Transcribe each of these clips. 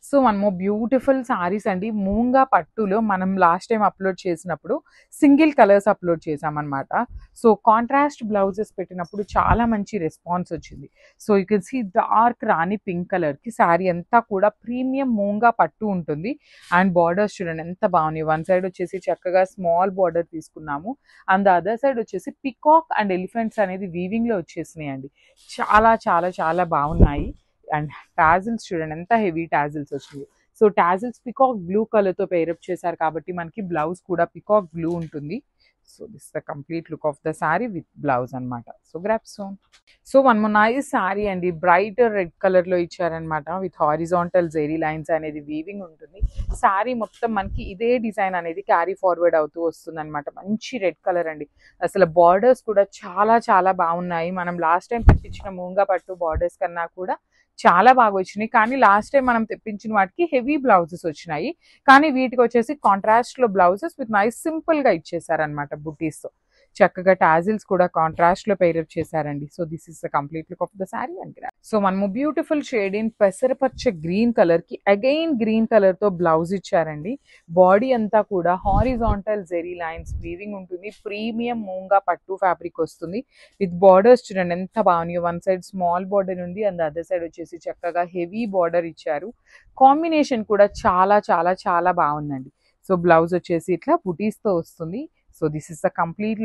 So one more beautiful saris అండి. మూంగా పట్టులో మనం లాస్ట్ టైం అప్లోడ్ చేసినప్పుడు సింగిల్ కలర్స్ అప్లోడ్ చేసామన్నమాట. సో కాంట్రాస్ట్ బ్లౌజెస్ పెట్టినప్పుడు చాలా మంచి రెస్పాన్స్ వచ్చింది. So you can see dark rani pink కలర్కి శారీ అంతా కూడా ప్రీమియం మూంగా పట్టు ఉంటుంది. అండ్ బార్డర్స్ చూడండి ఎంత బాగున్నాయి. వన్ సైడ్ వచ్చేసి చక్కగా స్మాల్ బార్డర్ తీసుకున్నాము. అండ్ ద అదర్ సైడ్ వచ్చేసి పికాక్ అండ్ ఎలిఫెంట్స్ అనేది వీవింగ్లో వచ్చేసినాయి అండి. చాలా చాలా చాలా బాగున్నాయి. అండ్ టాజిల్స్ చూడండి ఎంత హెవీ టాజిల్స్ వచ్చింది. సో టాజిల్స్ పికాక్ బ్లూ కలర్తో పేరప్ చేశారు కాబట్టి మనకి బ్లౌజ్ కూడా పికాక్ బ్లూ ఉంటుంది. So this the complete look of the sari with blouse అనమాట. So grab soon. So one more nice sari అండి. బ్రైట్ రెడ్ కలర్లో ఇచ్చారనమాట. విత్ హారిజాంటల్ జెరీ లైన్స్ అనేది వీవింగ్ ఉంటుంది. శారీ మొత్తం మనకి ఇదే డిజైన్ అనేది క్యారీ ఫార్వర్డ్ అవుతూ వస్తుంది అనమాట. మంచి రెడ్ కలర్ అండి. అసలు బార్డర్స్ కూడా చాలా చాలా బాగున్నాయి. మనం లాస్ట్ టైం తెప్పించిన మూంగా పట్టు బార్డర్స్ కన్నా కూడా చాలా బాగా వచ్చినాయి. కానీ లాస్ట్ టైం మనం తెప్పించిన వాటికి హెవీ బ్లౌజెస్ వచ్చినాయి. కానీ వీటికి వచ్చేసి కాంట్రాస్ట్ లో బ్లౌజెస్ విత్ నైస్ సింపుల్ గా ఇచ్చేసారనమాట బుటీస్ తో. చక్కగా టాజిల్స్ కూడా కాంట్రాస్ట్ లో పేరప్ చేశారండి. So this is the complete look of the sari and grab. So మనము బ్యూటిఫుల్ షేడ్ ఇన్ పెసరపచ్చ గ్రీన్ కలర్ కి అగైన్ గ్రీన్ కలర్ తో బ్లౌజ్ ఇచ్చారండి. బాడీ అంతా కూడా హారిజాంటల్ జెరీ లైన్స్ వీవింగ్ ఉంటుంది. ప్రీమియం మూంగా పట్టు ఫ్యాబ్రిక్ వస్తుంది. విత్ బార్డర్స్ చూడండి ఎంత బాగున్నాయి. వన్ సైడ్ స్మాల్ బార్డర్ ఉంది అండ్ అదర్ సైడ్ వచ్చేసి చక్కగా హెవీ బార్డర్ ఇచ్చారు. కాంబినేషన్ కూడా చాలా చాలా చాలా బాగుందండి. సో బ్లౌజ్ వచ్చేసి ఇట్లా బుటీస్ తో వస్తుంది. So this is the complete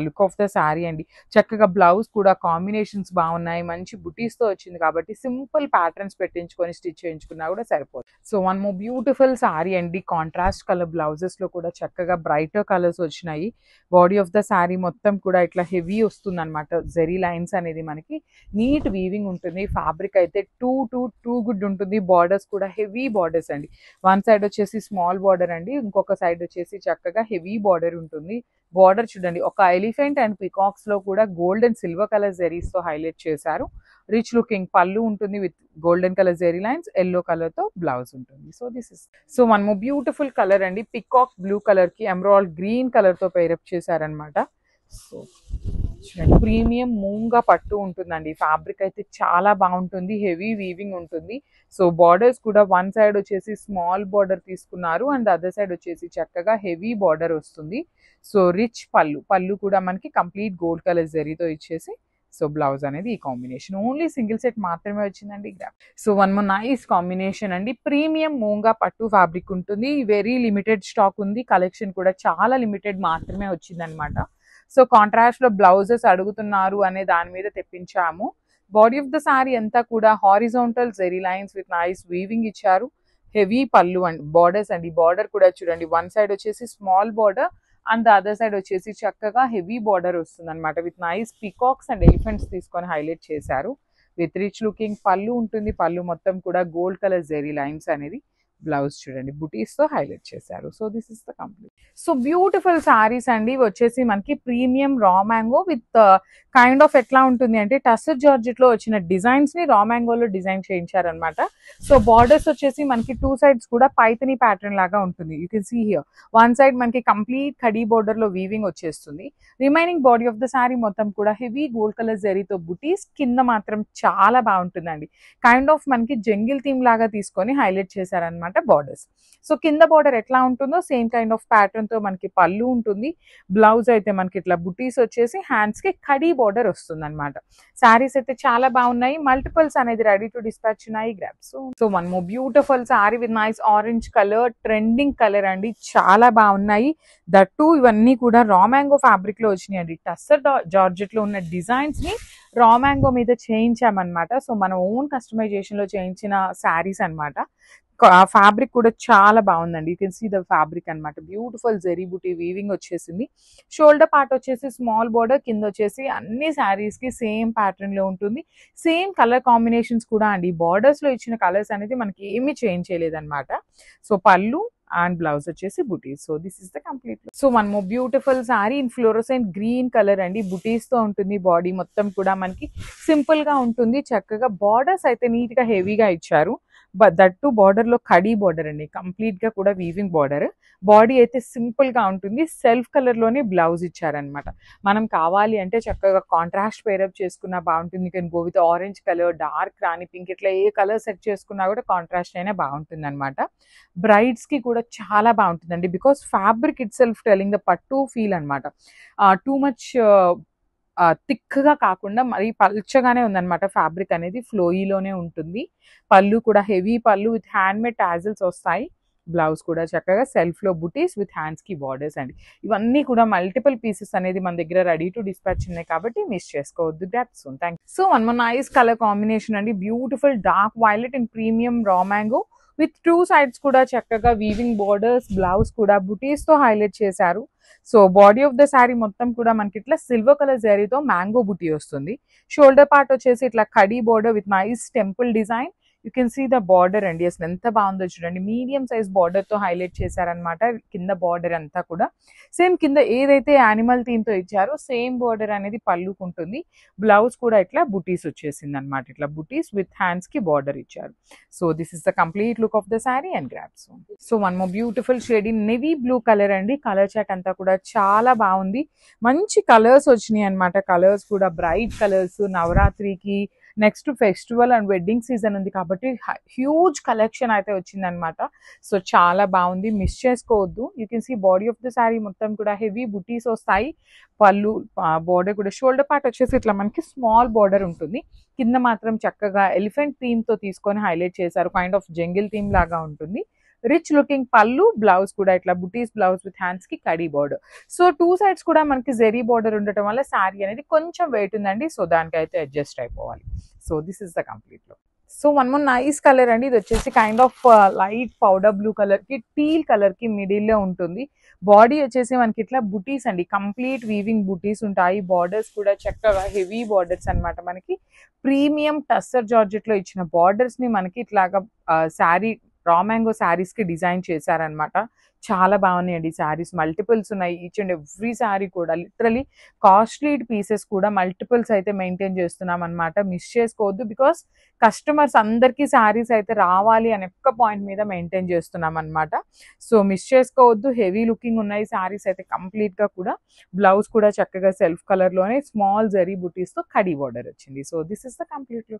look of the sari అండి. చక్కగా బ్లౌజ్ కూడా కాంబినేషన్స్ బాగున్నాయి. మంచి బుటీస్తో వచ్చింది కాబట్టి సింపుల్ ప్యాటర్న్స్ పెట్టించుకొని స్టిచ్ చేయించుకున్నా కూడా సరిపోతుంది. So one more beautiful sari అండి. కాంట్రాస్ట్ కలర్ బ్లౌజెస్లో కూడా చక్కగా బ్రైటర్ కలర్స్ వచ్చినాయి. బాడీ ఆఫ్ ద శారీ మొత్తం కూడా ఇట్లా హెవీ వస్తుంది అనమాట. జెరీ లైన్స్ అనేది మనకి నీట్ వీవింగ్ ఉంటుంది. ఫ్యాబ్రిక్ అయితే టూ గుడ్ ఉంటుంది. బార్డర్స్ కూడా హెవీ బార్డర్స్ అండి. వన్ సైడ్ వచ్చేసి స్మాల్ బార్డర్ అండి, ఇంకొక సైడ్ వచ్చేసి చక్కగా హెవీ బార్డర్ ఉంటుంది. బార్డర్ చూడండి ఒక ఎలిఫెంట్ అండ్ పికాక్స్ లో కూడా gold and silver colour zaris తో హైలైట్ చేశారు. రిచ్ లుకింగ్ పళ్ళు ఉంటుంది with golden colour zari lines, yellow colour తో బ్లౌజ్ ఉంటుంది. So this is so one more beautiful colour అండి. పికాక్ బ్లూ కలర్ కి ఎమరాల్డ్ గ్రీన్ కలర్ తో పేరప్ చేశారనమాట. సో ప్రీమియం మూంగా పట్టు ఉంటుందండి. ఫ్యాబ్రిక్ అయితే చాలా బాగుంటుంది. హెవీ వీవింగ్ ఉంటుంది. సో బార్డర్స్ కూడా వన్ సైడ్ వచ్చేసి స్మాల్ బార్డర్ తీసుకున్నారు అండ్ అదర్ సైడ్ వచ్చేసి చక్కగా హెవీ బార్డర్ వస్తుంది. సో రిచ్ పళ్ళు కూడా మనకి కంప్లీట్ గోల్డ్ కలర్ జరీతో ఇచ్చేసి సో బ్లౌజ్ అనేది ఈ కాంబినేషన్. ఓన్లీ సింగిల్ సెట్ మాత్రమే వచ్చిందండి grab. So one more nice combination అండి. ప్రీమియం మూంగా పట్టు ఫ్యాబ్రిక్ ఉంటుంది. వెరీ లిమిటెడ్ స్టాక్ ఉంది. కలెక్షన్ కూడా చాలా లిమిటెడ్ మాత్రమే వచ్చిందనమాట. సో కాంట్రాస్ట్ లో బ్లౌజెస్ అడుగుతున్నారు అనే దాని మీద తెప్పించాము. బాడీ ఆఫ్ ద శారీ అంతా కూడా horizontal zari lines with nice weaving ఇచ్చారు. హెవీ పళ్ళు అండ్ బార్డర్స్ అండి. బార్డర్ కూడా చూడండి వన్ సైడ్ వచ్చేసి small border and the other side వచ్చేసి చక్కగా హెవీ బార్డర్ వస్తుంది అనమాట. With nice peacocks and elephants తీసుకొని హైలైట్ చేశారు. విత్ రిచ్ లుకింగ్ పళ్ళు ఉంటుంది. పళ్ళు మొత్తం కూడా గోల్డ్ కలర్ జెరీ లైన్స్ అనేది. బ్లౌజ్ చూడండి బుటీస్ తో హైలైట్ చేశారు. So this is the complete. So beautiful saris అండి. వచ్చేసి మనకి premium raw mango with kind of ఎట్లా ఉంటుంది అంటే టస్సర్ జార్జెట్ లో వచ్చిన డిజైన్స్ ని రా మ్యాంగోలో డిజైన్ చేయించారనమాట. సో బార్డర్స్ వచ్చేసి మనకి టూ సైడ్స్ కూడా పైతని ప్యాటర్న్ లాగా ఉంటుంది. You can see here one side మనకి కంప్లీట్ ఖడీ బార్డర్ లో వీవింగ్ వచ్చేస్తుంది. Remaining body of the sari మొత్తం కూడా హెవీ గోల్డ్ కలర్ జరీతో బుటీస్, కింద మాత్రం చాలా బాగుంటుందండి. కైండ్ ఆఫ్ మనకి జంగిల్ థీమ్ లాగా తీసుకొని హైలైట్ చేశారనమాట బార్డర్స్. సో కింద బార్డర్ ఎట్లా ఉంటుందో సేమ్ కైండ్ ఆఫ్ ప్యాటర్న్ తో మనకి పళ్ళు ఉంటుంది. బ్లౌజ్ అయితే మనకి ఇట్లా బుటీస్ వచ్చేసి హ్యాండ్స్ కి ఖడీ బార్డర్ వస్తుంది అనమాట. శారీస్ అయితే చాలా బాగున్నాయి. మల్టిపుల్స్ అనేది రెడీ టు డిస్పాచ్ ఉన్నాయి. Grab. So one more beautiful sari with nice orange colour, trending colour అండి. చాలా బాగున్నాయి. దట్టు ఇవన్నీ కూడా రా మ్యాంగో ఫ్యాబ్రిక్ లో వచ్చినాయి అండి. టస్సర్ జార్జెట్ లో ఉన్న డిజైన్స్ ని రా మ్యాంగో మీద చేయించామన్నమాట. సో మన ఓన్ కస్టమైజేషన్ లో చేయించిన శారీస్ అనమాట. ఫ్యాబ్రిక్ కూడా చాలా బాగుందండి. You can see the fabric అనమాట. బ్యూటిఫుల్ జెరీ బుటీ వీవింగ్ వచ్చేసింది. షోల్డర్ పార్ట్ వచ్చేసి స్మాల్ బార్డర్, కింద వచ్చేసి అన్ని శారీస్ కి సేమ్ ప్యాటర్న్ లో ఉంటుంది. సేమ్ కలర్ కాంబినేషన్స్ కూడా అండి. బార్డర్స్ లో ఇచ్చిన కలర్స్ అనేది మనకి ఏమీ చేంజ్ చేయలేదన్నమాట. సో పళ్ళు అండ్ బ్లౌజ్ వచ్చేసి బుటీస్. So this is the complete. So one more beautiful sari in fluorescent green colour అండి. బుటీస్ తో ఉంటుంది. బాడీ మొత్తం కూడా మనకి సింపుల్ గా ఉంటుంది. చక్కగా బార్డర్స్ అయితే నీట్ గా హెవీగా ఇచ్చారు. బట్ దట్ టు బార్డర్లో కడీ బార్డర్ అండి, కంప్లీట్గా కూడా వీవింగ్ బార్డర్. బాడీ అయితే సింపుల్గా ఉంటుంది, సెల్ఫ్ కలర్లోనే బ్లౌజ్ ఇచ్చారనమాట. మనం కావాలి అంటే చక్కగా కాంట్రాస్ట్ పేరప్ చేసుకున్నా బాగుంటుంది. Can go with orange colour, dark rani pink, ఇట్లా ఏ కలర్ సెట్ చేసుకున్నా కూడా కాంట్రాస్ట్ అయినా బాగుంటుంది అనమాట. బ్రైడ్స్కి కూడా చాలా బాగుంటుందండి, because fabric it self telling the పట్టు ఫీల్ అనమాట. టూ మచ్ థిక్గా కాకుండా మరి పల్చగానే ఉందన్నమాట. ఫ్యాబ్రిక్ అనేది ఫ్లోయిలోనే ఉంటుంది. పళ్ళు కూడా హెవీ పళ్ళు విత్ హ్యాండ్మేడ్ టాజిల్స్ వస్తాయి. బ్లౌజ్ కూడా చక్కగా సెల్ఫ్లో బుటీస్ విత్ హ్యాండ్స్కి బార్డర్స్ అండి. ఇవన్నీ కూడా మల్టిపుల్ పీసెస్ అనేది మన దగ్గర రెడీ టు డిస్పాచ్ ఉన్నాయి కాబట్టి మిస్ చేసుకోవద్దు. That's soon. Thank you. So one more nice colour combination అండి, beautiful dark violet and premium raw mango with two sides కూడా చక్కగా వీవింగ్ బార్డర్స్. బ్లౌజ్ కూడా బుటీస్తో హైలైట్ చేశారు. So body of the sari మొత్తం కూడా మనకి ఇట్లా సిల్వర్ కలర్ జరీతో మ్యాంగో బుటీ వస్తుంది. షోల్డర్ పార్ట్ వచ్చేసి ఇట్లా కడీ border with nice temple design. You can see the border అండి, అసలు ఎంత బాగుందో చూడండి. మీడియం సైజ్ బార్డర్తో హైలైట్ చేశారనమాట. కింద బార్డర్ అంతా కూడా సేమ్ కింద ఏదైతే యానిమల్ థీమ్తో ఇచ్చారో సేమ్ బార్డర్ అనేది పళ్ళుకు ఉంటుంది. బ్లౌజ్ కూడా ఇట్లా బుటీస్ వచ్చేసింది అనమాట. ఇట్లా బుటీస్ విత్ హ్యాండ్స్కి బార్డర్ ఇచ్చారు. So this is the complete look of the sari and grasp. So one more beautiful shade in navy blue colour అండి. కలర్ చాట్ అంతా కూడా చాలా బాగుంది. మంచి కలర్స్ వచ్చినాయి అనమాట. కలర్స్ కూడా బ్రైట్ కలర్స్. నవరాత్రికి next festival and wedding season ఉంది కాబట్టి హ్యూజ్ కలెక్షన్ అయితే వచ్చిందనమాట. సో చాలా బాగుంది, మిస్ చేసుకోవద్దు. You can see body of the sari మొత్తం కూడా హెవీ బుటీస్ వస్తాయి. పళ్ళు బార్డర్ కూడా షోల్డర్ పార్ట్ వచ్చేసి ఇట్లా మనకి స్మాల్ బార్డర్ ఉంటుంది. కింద మాత్రం చక్కగా ఎలిఫెంట్ థీమ్తో తీసుకొని హైలైట్ చేశారు. కైండ్ ఆఫ్ జంగిల్ థీమ్ లాగా ఉంటుంది. రిచ్ లుకింగ్ పళ్ళు, బ్లౌజ్ కూడా ఇట్లా బుటీస్ బ్లౌజ్ విత్ హ్యాండ్స్కి khadi border. So two sides కూడా మనకి జెరీ బార్డర్ ఉండటం వల్ల శారీ అనేది కొంచెం వెయిట్ ఉందండి. సో దానికైతే అడ్జస్ట్ అయిపోవాలి. So this is the complete look. So one more nice colour అండి. ఇది వచ్చేసి kind of light powder blue కలర్కి టీల్ కలర్కి మిడిల్లో ఉంటుంది. బాడీ వచ్చేసి మనకి ఇట్లా బుటీస్ అండి, కంప్లీట్ వీవింగ్ బుటీస్ ఉంటాయి. బార్డర్స్ కూడా చక్కగా హెవీ బార్డర్స్ అనమాట. మనకి ప్రీమియం టస్సర్ జార్జెట్లో ఇచ్చిన బార్డర్స్ని మనకి ఇట్లాగా శారీ రా మ్యాంగో శారీస్కి డిజైన్ చేశారనమాట. చాలా బాగున్నాయండి శారీస్. మల్టిపుల్స్ ఉన్నాయి. ఈచ్ అండ్ ఎవ్రీ శారీ కూడా లిటరలీ కాస్ట్లీ పీసెస్ కూడా మల్టిపుల్స్ అయితే మెయింటైన్ చేస్తున్నాం అనమాట. మిస్ చేసుకోవద్దు, బికాస్ కస్టమర్స్ అందరికీ శారీస్ అయితే రావాలి అనే ఒక్క పాయింట్ మీద మెయింటైన్ చేస్తున్నాం అనమాట. సో మిస్ చేసుకోవద్దు. హెవీ లుకింగ్ ఉన్నాయి శారీస్ అయితే కంప్లీట్గా కూడా. బ్లౌజ్ కూడా చక్కగా సెల్ఫ్ కలర్లోనే స్మాల్ జరీ బుటీస్తో కడీ బార్డర్ వచ్చింది. So this is the complete look.